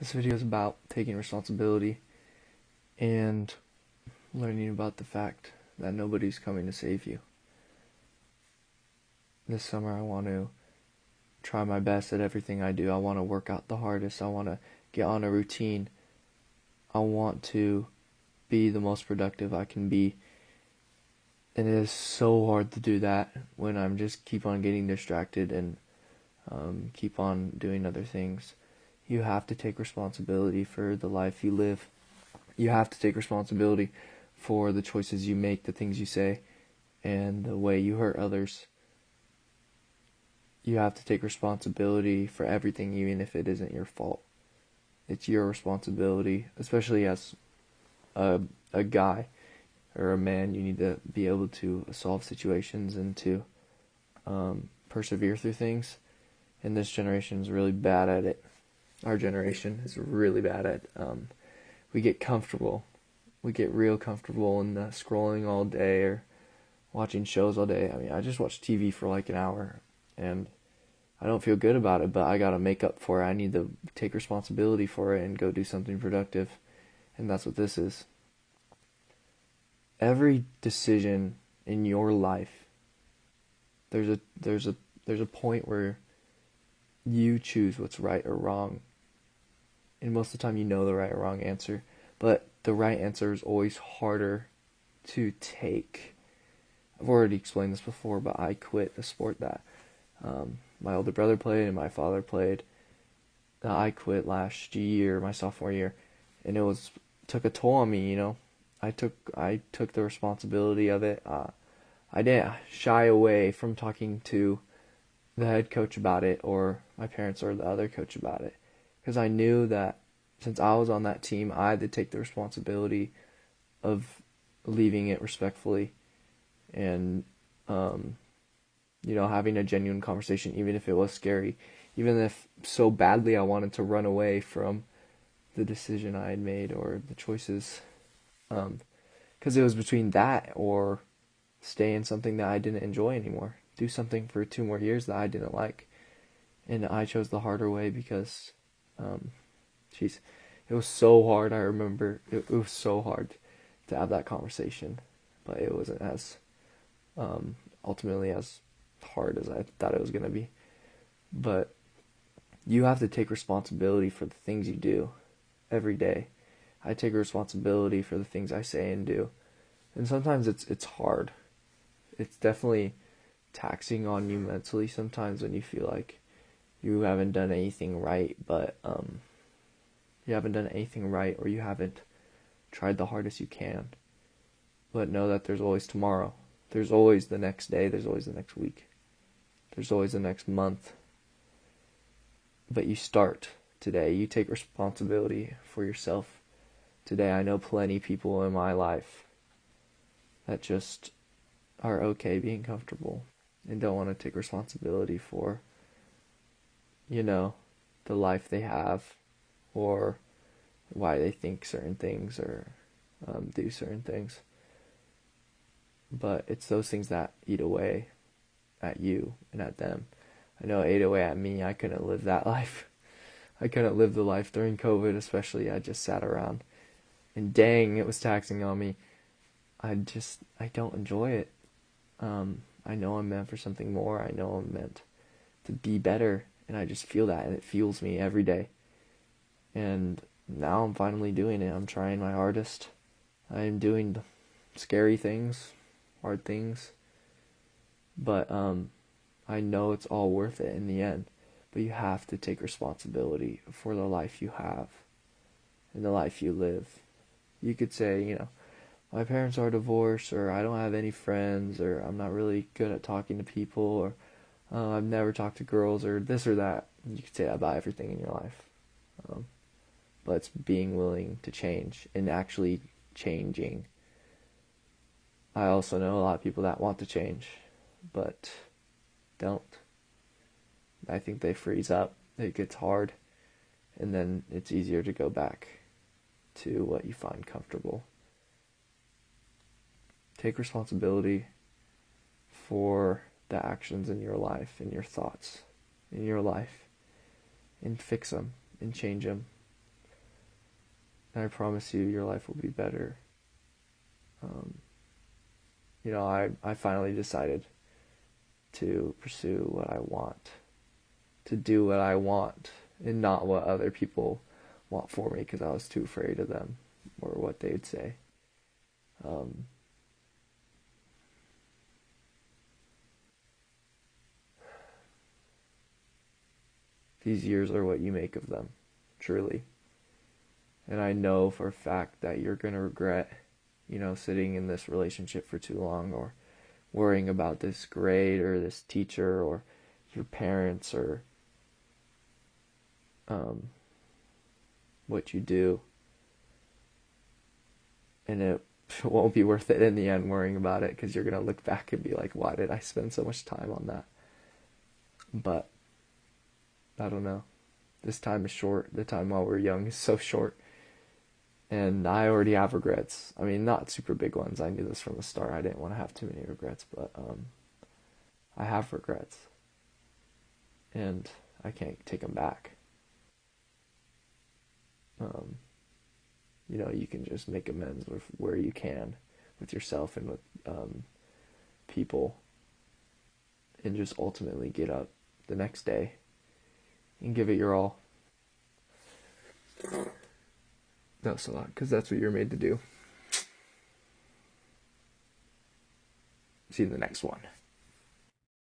This video is about taking responsibility and learning about the fact that nobody's coming to save you. This summer I want to try my best at everything I do. I want to work out the hardest. I want to get on a routine. I want to be the most productive I can be. And it is so hard to do that when I'm just keep on getting distracted and keep on doing other things. You have to take responsibility for the life you live. You have to take responsibility for the choices you make, the things you say, and the way you hurt others. You have to take responsibility for everything, even if it isn't your fault. It's your responsibility, especially as a guy or a man. You need to be able to solve situations and to persevere through things. And this generation is really bad at it. Our generation is really bad at we get comfortable. We get real comfortable in the scrolling all day or watching shows all day. I mean, I just watch TV for like an hour and I don't feel good about it, but I gotta make up for it. I need to take responsibility for it and go do something productive. And that's what this is. Every decision in your life, there's a point where you choose what's right or wrong. And most of the time you know the right or wrong answer, but the right answer is always harder to take. I've already explained this before, but I quit the sport that my older brother played and my father played. I quit last year, my sophomore year, and it took a toll on me. I took the responsibility of it. I didn't shy away from talking to the head coach about it or my parents or the other coach about it, because I knew that since I was on that team, I had to take the responsibility of leaving it respectfully and having a genuine conversation, even if it was scary, even if so badly I wanted to run away from the decision I had made or the choices, because it was between that or stay in something that I didn't enjoy anymore, do something for 2 more years that I didn't like. And I chose the harder way because, it was so hard. I remember it was so hard to have that conversation, but it wasn't as, ultimately as hard as I thought it was going to be. But you have to take responsibility for the things you do every day. I take responsibility for the things I say and do. And sometimes it's hard. It's definitely taxing on you mentally sometimes when you feel like you haven't done anything right, but you haven't done anything right or you haven't tried the hardest you can. But know that there's always tomorrow. There's always the next day. There's always the next week. There's always the next month. But you start today. You take responsibility for yourself today. I know plenty of people in my life that just are okay being comfortable and don't want to take responsibility for, the life they have or why they think certain things or do certain things. But it's those things that eat away at you and at them. I know it ate away at me. I couldn't live that life. I couldn't live the life during COVID, especially. I just sat around. And dang, it was taxing on me. I don't enjoy it. I know I'm meant for something more. I know I'm meant to be better. And I just feel that, and it fuels me every day. And now I'm finally doing it. I'm trying my hardest. I'm doing the scary things, hard things. But I know it's all worth it in the end. But you have to take responsibility for the life you have and the life you live. You could say, my parents are divorced, or I don't have any friends, or I'm not really good at talking to people, or I've never talked to girls, or this or that. You could say that about everything in your life. But it's being willing to change and actually changing. I also know a lot of people that want to change, but don't. I think they freeze up. It gets hard, and then it's easier to go back to what you find comfortable. Take responsibility for the actions in your life and your thoughts in your life and fix them and change them And I promise you, your life will be better. Um, I finally decided to pursue what I want, to do what I want, and not what other people want for me because I was too afraid of them or what they'd say. Um, these years are what you make of them, truly. And I know for a fact that you're going to regret, sitting in this relationship for too long or worrying about this grade or this teacher or your parents or um, what you do. And it won't be worth it in the end worrying about it because you're going to look back and be like, why did I spend so much time on that? But I don't know. This time is short. The time while we're young is so short. And I already have regrets. I mean, not super big ones. I knew this from the start. I didn't want to have too many regrets, but I have regrets. And I can't take them back. Um, you can just make amends with where you can with yourself and with people and just ultimately get up the next day and give it your all. That's a lot because that's what you're made to do. See you in the next one.